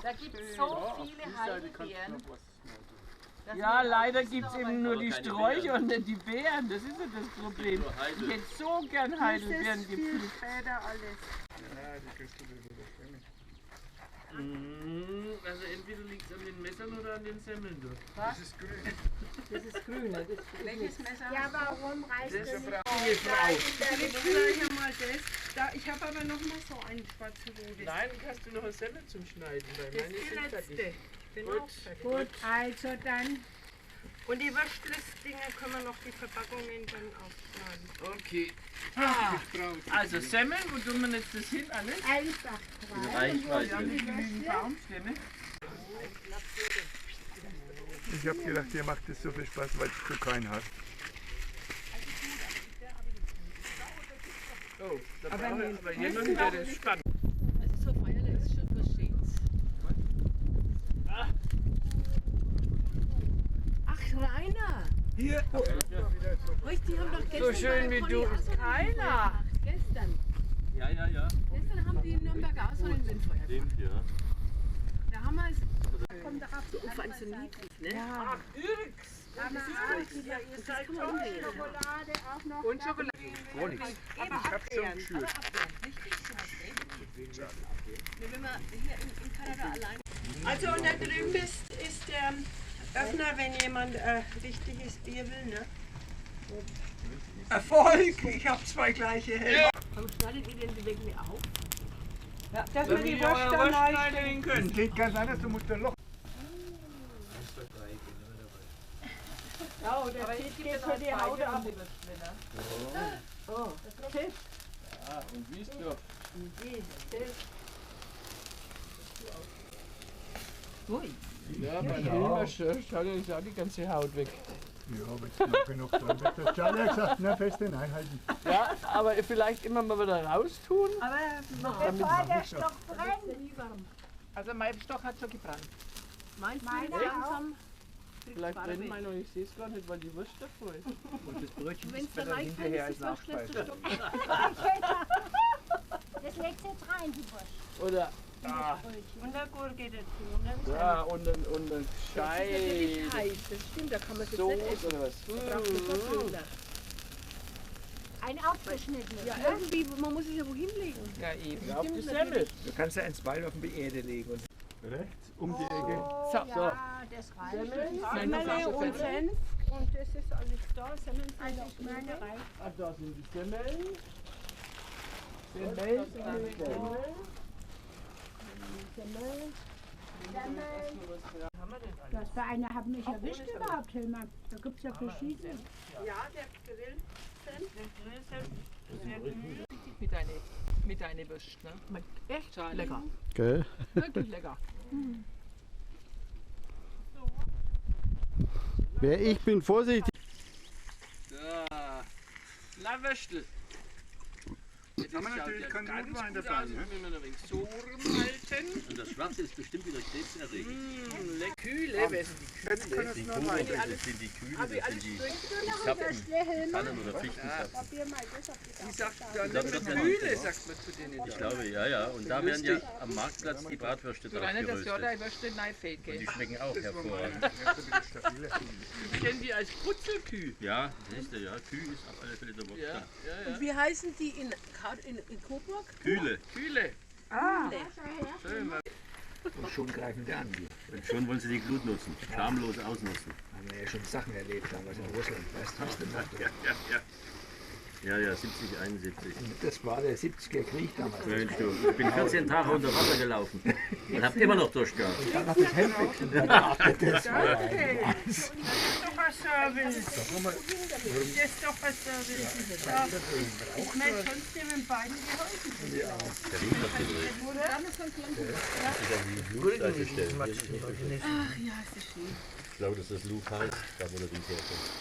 Da gibt es so viele Heidelbeeren. Ja, leider gibt es eben nur die Sträucher und nicht die Beeren. Das ist ja das Problem. Ich hätte so gern Heidelbeeren gepflückt. Später alles. Ja, die kriegst du wieder bestimmt. Also entweder liegt es an den Messern oder an den Semmeln. Das ist grün. Das ist grün, ne? Welches Messer? Ja, warum reißt Das du ist nicht? eine Frau. Ich habe aber noch mal so einen schwarzen Rot. Nein, hast du noch eine Semmel zum Schneiden? Weil meine ist nicht fertig. Gut, also dann. Und die Würstlistdinger können wir noch die Verpackungen dann aufschneiden. Okay. Also Semmeln, wo tun wir jetzt das hin alles? Einfach Wir haben nicht genügend Baumstämme. Ich habe gedacht, dir macht das so viel Spaß, weil du keinen hast. Oh, da brauchen wir aber hier noch wieder das spannend. Also so feierlich ist schon versteht's. Ach, Rainer! Hier! Die haben doch gestern So schön wie du. Keiner! Gestern. Ja, ja, ja. Gestern haben die in Nürnberg auch so ein Windfeuer. Stimmt, ja. Da haben wir es. kommt doch auf die Vor allem andere so Seite. niedlich, ne? Ach, Irks! Mama, Ja, ihr seid schon Schokolade auch noch. Und Schokolade. Gar nichts. Ich hab schon geschürt. Wenn wir hier in Kanada allein. Also und da drüben ist der Öffner, wenn jemand richtiges Bier will, ne? Erfolg! Ich habe zwei gleiche Helme. Aber schneidet ihr den wegen mir auf? Ja, dass wir die Wurst dann reinstellen Das können. geht ganz anders, du musst ein Loch. Ja, und der Tisch geht für die Haut ab. Oh, Tisch. Ah, und wie ist der? Ja, bei der Hilmersche schaut ja die ganze Haut weg. Ja, wenn es noch genug dran wird. Das Charlie hat gesagt, na, fest den einhalten. Ja, aber vielleicht immer mal wieder raustun. Aber Bevor der Stock brennt. also mein Stock hat schon gebrannt. Meinst du, Meine langsam? Vielleicht brennen meine noch, ich sehe es gar nicht, weil die Wurst davor ist. Und das Brötchen Wenn es ist dann dann reich hinterher als ist, ist das letzte Nachspeise. Stück. Das legt jetzt rein, die Wurst. Oder, Und der Gurke dazu. ja, und ein Das ist natürlich Schei. heiß, das stimmt, da kann man es jetzt So nicht essen. oder was? Da braucht man Kartoffeln. Ein aufgeschnittenes. Ja, irgendwie, man muss es ja wohin legen. Ja, eben. Ja, auf die Semmel. Du kannst ja ein Bein auf die Erde legen. Und Rechts um die Ecke. Oh, So. ja, das reicht. Semmel und Senf. Und das ist alles da. Semmeln sind Also auch ich meine, reicht. Ah, da sind die Semmeln. Semmeln, Semmeln. Was für eine haben mich erwischt überhaupt, Hilmar? Da gibt es ja verschiedene. Ja, der Grillsenf. Der Grillsenf. mit deiner Wurst, ne? Echt lecker. Gell? Wirklich lecker. Wer ich bin vorsichtig. Da. La Würstel. Jetzt haben wir natürlich keinen Rotwein dabei, ne? Wenn wir noch ein wenig so rumhalten. Und das Schwarze ist bestimmt wieder krebserregend. Lecker. Kühle, wer sind die Jetzt können wir Die es noch Kuchen, weiter. das sind die Kühlen, das sind die Zappen, Tannen oder Fichtenzappen. Probier mal das auf die Die sagt dann Das wird dann- Kühle, sagt man zu denen. Ich glaube, ja, ja. Und da werden ja am Marktplatz die Bratwürste So drauf einer, dass ja geröstet. da Würste nein fehlt, Und gell? die schmecken auch Das war meine. hervorragend. Das ist ein bisschen stabiler. Ich kenne die als Putzelkühe. Ja, siehst du, ja. Kühe ist auf alle Fälle der Wurst. Ja, ja, ja. Wie heißen die in Coburg? Kühle. Kühle. Und schon greifen die an. Und schon wollen sie die Glut nutzen. Schamlos ausnutzen. Haben wir ja schon Sachen erlebt, damals in Russland. Weißt du, was du noch? Ja, ja, ja. Ja, ja, 70, 71. Das war der 70er Krieg damals. Mensch, du, ich bin 14 Tage unter Wasser gelaufen und hab immer noch Durst gehabt. Dann noch das Hemd wechseln. Das war Das ist doch ein Service. Das ist doch ein Service. Ja. Ich meine, sonst dir mit beiden geholfen. Der Wind hat gedreht. Ach ja, ist das schön. Ich glaube, dass das Luke heißt, da wo der Wind herkommt.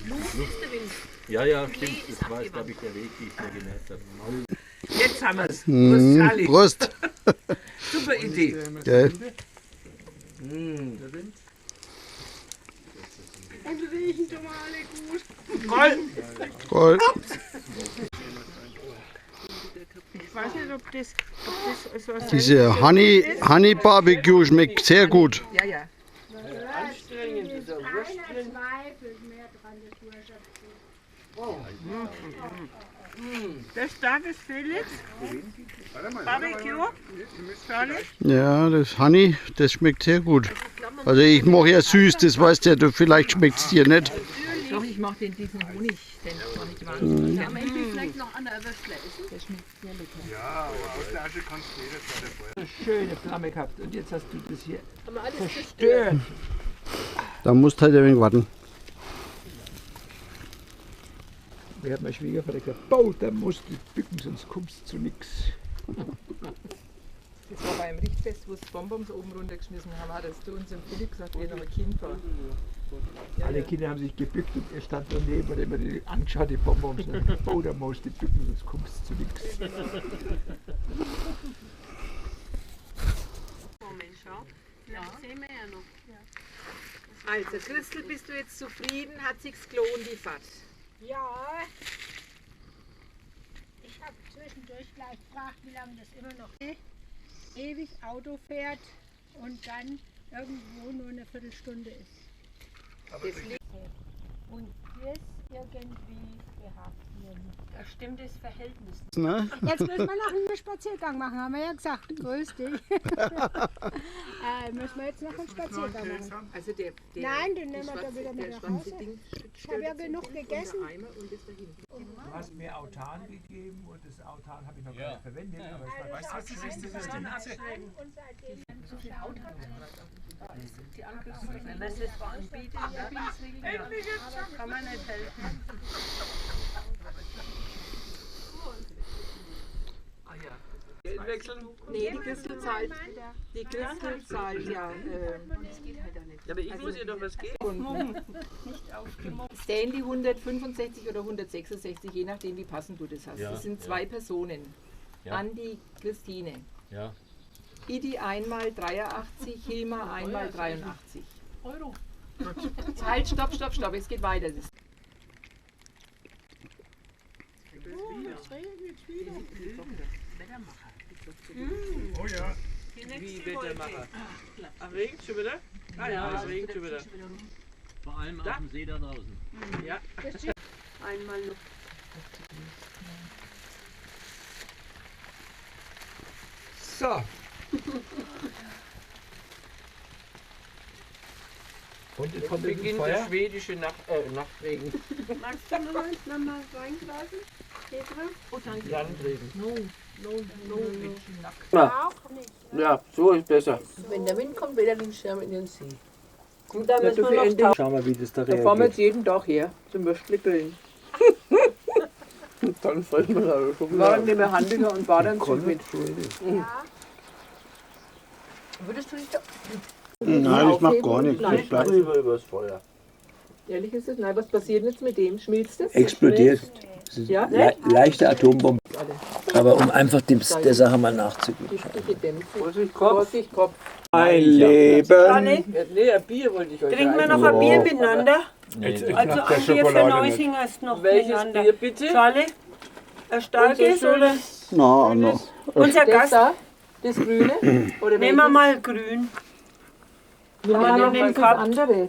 Luft ist der Wind. Ja, ja, stimmt. Das war, glaube ich, der Weg, den ich mir gemerkt habe. Jetzt haben wir es. Mhm. Prost. Super Idee. Gell? Der Wind. Und riechen doch mal alle gut. Roll! Roll. Ich weiß nicht, ob das so ein Diese Honey Barbecue schmeckt sehr gut. Ja, ja. Anstrengend, dieser Wurst Keiner drin. zweifelt mehr dran, das Wurst. Das da, das Felix. Barbecue. Charlie. Ja, das Honey, das schmeckt sehr gut. Also ich mache ja süß, das weißt ja, du, vielleicht schmeckt es dir nicht. Doch, ich mache diesen Honig, den mache ich wahnsinnig. Ja, aber ich will vielleicht noch an der Würstle essen. Der schmeckt sehr lecker. Ja, aber aus der Asche kannst du jedes Mal Feuer. Eine schöne Flamme gehabt und jetzt hast du das hier Haben wir alles zerstört. Da musst du halt ein wenig warten. Mir hat mein Schwiegervater gesagt, Bau, da musst du bücken, sonst kommst du zu nichts. Das war beim Richtfest, wo sie Bonbons oben runtergeschmissen haben, hat er zu uns im Philipp gesagt, wir noch ein Kind war. Ja, Alle ja. Kinder haben sich gebückt und er stand daneben und immer die angeschaut, die Bonbons. Bau, da musst du bücken, sonst kommst du zu nichts. Moment, schau. Ja, das sehen wir ja noch. Also, Christel, bist du jetzt zufrieden? Hat sich's gelohnt, die Fahrt? Ja. Ich habe zwischendurch gleich gefragt, wie lange das immer noch ewig Auto fährt und dann irgendwo nur eine Viertelstunde ist. Und das irgendwie gehabt hier. Da stimmt das Verhältnis. Ne? Jetzt müssen wir noch einen Spaziergang machen, haben wir ja gesagt. Grüß dich. Müssen wir jetzt noch einen Spaziergang machen? Also der Nein, den die nehmen wir da schwarze- wieder mit der nach schwarze Hause. Ding Ich habe ja genug gegessen. Eimer und ist dahin. Du hast mir Autan gegeben und das Autan habe ich noch gar nicht verwendet. Aber ich weiß, was das ist. Das ist die Nase. Und seitdem So viel Haut hat die Angriffsfläche. Wenn das jetzt anbietet, ja, kann man nicht helfen. Geldwechseln? Nee, die Christel zahlt. Die Christel zahlt ja. Ja, aber ich muss ihr doch was geben. Stanley 165 oder 166, je nachdem wie passend du das hast. Ja, das sind ja. 2 Personen. Ja. Andi, Christine. Ja. Idi einmal 83, Hilmar einmal 83. Euro. Halt, stopp. Es geht weiter. Das Oh ja. Wie Wettermacher? Ach, regnet schon wieder? Ah ja, es regnet schon wieder. Vor allem auf dem See da draußen. Ja. Einmal noch. So. Und jetzt kommt das Beginnt Feuer. der schwedische Nachtregen. Magst du noch mal reinglasen? Petra? Oh, danke. Landregen. auch nicht. Ja, so ist besser. Wenn der Wind kommt, wieder den Schirm in den See. Und dann müssen wir noch Schauen wir, wie das da Da fahren wir jetzt reagiert. jeden Tag her zum Würstli grillen. Dann freuen wir uns Wir waren nicht mehr Handlinger und Badeanzug mit. Würdest du nicht da Nein, ich mach gar nichts. Nein. Ich bleib. übers Feuer. Ehrlich ist es? Nein, was passiert jetzt mit dem? Schmilzt es? Explodiert. Ja? Leichte Atombombe. Aber um einfach der Sache mal nachzugehen. Giftige Dämpfe. Vorsicht, Kopf. Vorsicht, Kopf. Ein Leben. Nee, ein Bier wollte ich euch Trinken wir reichen. noch ein Bier miteinander? Jetzt Also nach der ein Bier für Schokolade nicht. Neusinger ist noch Welches miteinander. Bier bitte? Charlie? Ein starkes oder? Na, no. Unser Das Gast. da? Das Grüne? Oder Nehmen wir mal grün. Wir wir haben noch noch den das gehabt. andere.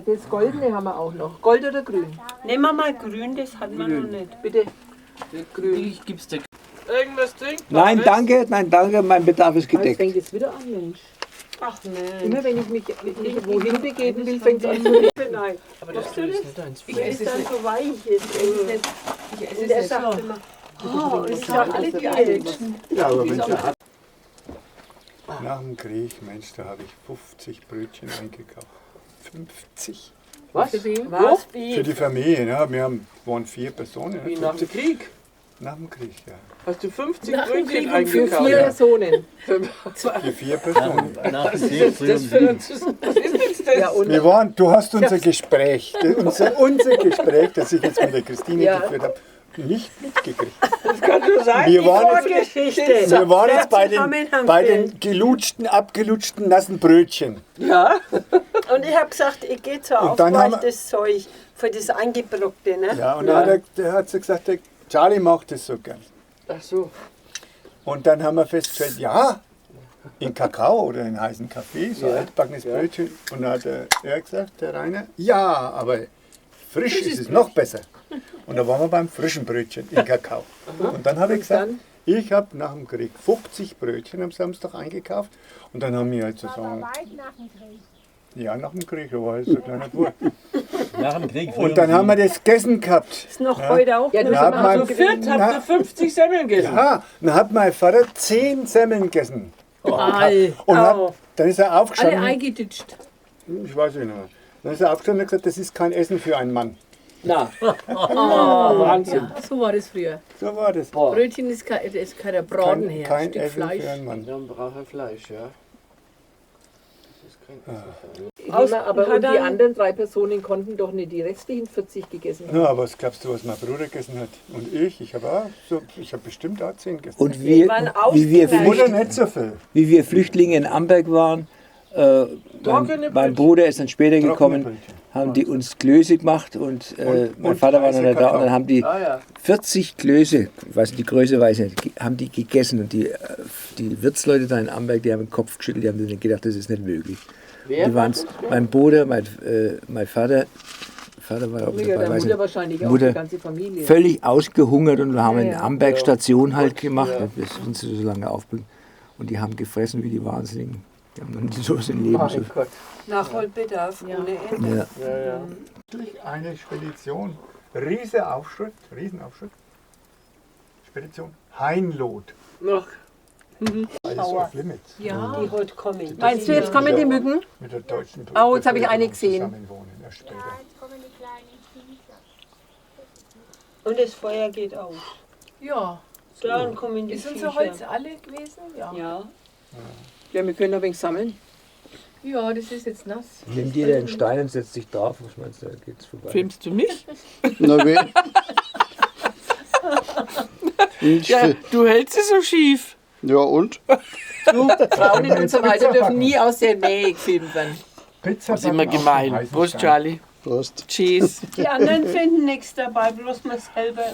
Das Goldene haben wir auch noch. Gold oder grün? Nehmen wir mal grün, das hat man noch nicht. Bitte. Grün. Ich gib's dir. Irgendwas trinken? Nein, danke, mein Bedarf ist Jetzt gedeckt. fängt es wieder an, Mensch. Ach nein. Immer wenn ich mich wohin begeben will, fängt es an zu regnen. Nein. Aber das ist nicht deins. Ich Ist esse es dann nicht. so weich ist. Ich esse Und es er nicht. sagt immer, oh, Das ist ja alle Diät. Ja, aber wenn sie nach dem Krieg, Mensch, da habe ich 50 Brötchen eingekauft. 50. Was? Was? Für Wie? die Familie, ne? Waren 4 Personen. Wie nach dem Krieg? Nach dem Krieg, ja. Hast du 50 Nach dem Brötchen Krieg und für eingekauft? 4 Personen. Für 4 Personen. Nach dem Was Krieg ist das für ein Was ist jetzt das? Ja, und Wir waren, du hast unser Gespräch, unser Gespräch, das ich jetzt mit der Christine Ja. geführt habe, nicht mitgekriegt. Das kann schon sein. Wir waren Vorgeschichte. Wir waren jetzt bei Zusammenhang bei fehlt. den gelutschten, abgelutschten, nassen Brötchen. Ja. Und ich habe gesagt, ich gehe zur Und dann haben Aufweich das Zeug für das Eingebrockte, ne? Ja, und dann hat er hat sie gesagt, der Charlie macht das so gern. Ach so. Und dann haben wir festgestellt, ja, in Kakao oder in heißen Kaffee, so altbackenes Brötchen. Und dann hat er gesagt, der Rainer, ja, aber frisch ist es noch besser. Und da waren wir beim frischen Brötchen in Kakao. Und dann habe ich gesagt, ich habe nach dem Krieg 50 Brötchen am Samstag eingekauft. Und dann haben wir halt sozusagen... Weit nach dem Krieg. Ja, nach dem Krieg, da war ich so ein kleiner Bub. Nach dem Krieg. Und dann haben wir das gegessen gehabt. Ist noch heute auch. Ja, du Dann hat mein, Zu viert habt ihr 50 Semmeln gegessen. ja, dann hat mein Vater 10 Semmeln gegessen. Und hat, dann ist er Alle aufgestanden. eingeditscht. Ich weiß nicht mehr. Dann ist er aufgestanden und hat gesagt, das ist kein Essen für einen Mann. Na, Wahnsinn. Ja, so war das früher. So war das. Brötchen ist kein Braten her. Kein Stück Essen Fleisch. für einen Mann. Dann braucht er Fleisch, ja. Aber und die anderen 3 Personen konnten doch nicht die restlichen 40 gegessen haben. Ja, aber was glaubst du, was mein Bruder gegessen hat? Und ich habe auch so, ich habe bestimmt auch 10 gegessen. Und wie Mutter nicht so viel. wir Flüchtlinge in Amberg waren, mein Bruder ist dann später gekommen, haben die uns Klöße gemacht und mein Vater war noch nicht da und dann haben die 40 Klöße, ich weiß nicht, die Größe weiß ich nicht, haben die gegessen und die Wirtsleute da in Amberg, die haben den Kopf geschüttelt, die haben sich gedacht, das ist nicht möglich. Die waren's, mein Bruder, mein Vater war auch dabei, weiß Mutter wahrscheinlich auch, Mutter die ganze Familie. völlig ausgehungert und wir haben in Amberg Station halt gemacht, bis uns so lange aufbringen. Und die haben gefressen wie die Wahnsinnigen. Die haben noch nie so was im Leben. So. Nachholbedarf ohne Ende. Ja. Eine Spedition, Riesenaufschrift, Spedition Heinloth. Ach. Alles off limits. Ja. Die heute kommen. Meinst du, jetzt kommen die Mücken? Mit der deutschen Oh, jetzt habe ich eine gesehen. Zusammenwohnen, erst später. Ja, jetzt kommen die kleinen Viecher. Und das Feuer geht aus. Ja. Dann kommen die Ist Viecher. unser Holz alle gewesen? Ja. Ja. Ja, wir können ein wenig sammeln. Ja, das ist jetzt nass. Nimm dir den Stein und setz dich drauf. Was meinst du, da geht's vorbei. Filmst du mich? Na weh. Ja, du hältst sie so schief. Ja und? Du, Frauen und so weiter dürfen nie aus der Nähe gefilmt werden. Pizza Das ist immer gemein. Prost, Charlie. Prost. Cheese. Die anderen finden nichts dabei, bloß man selber.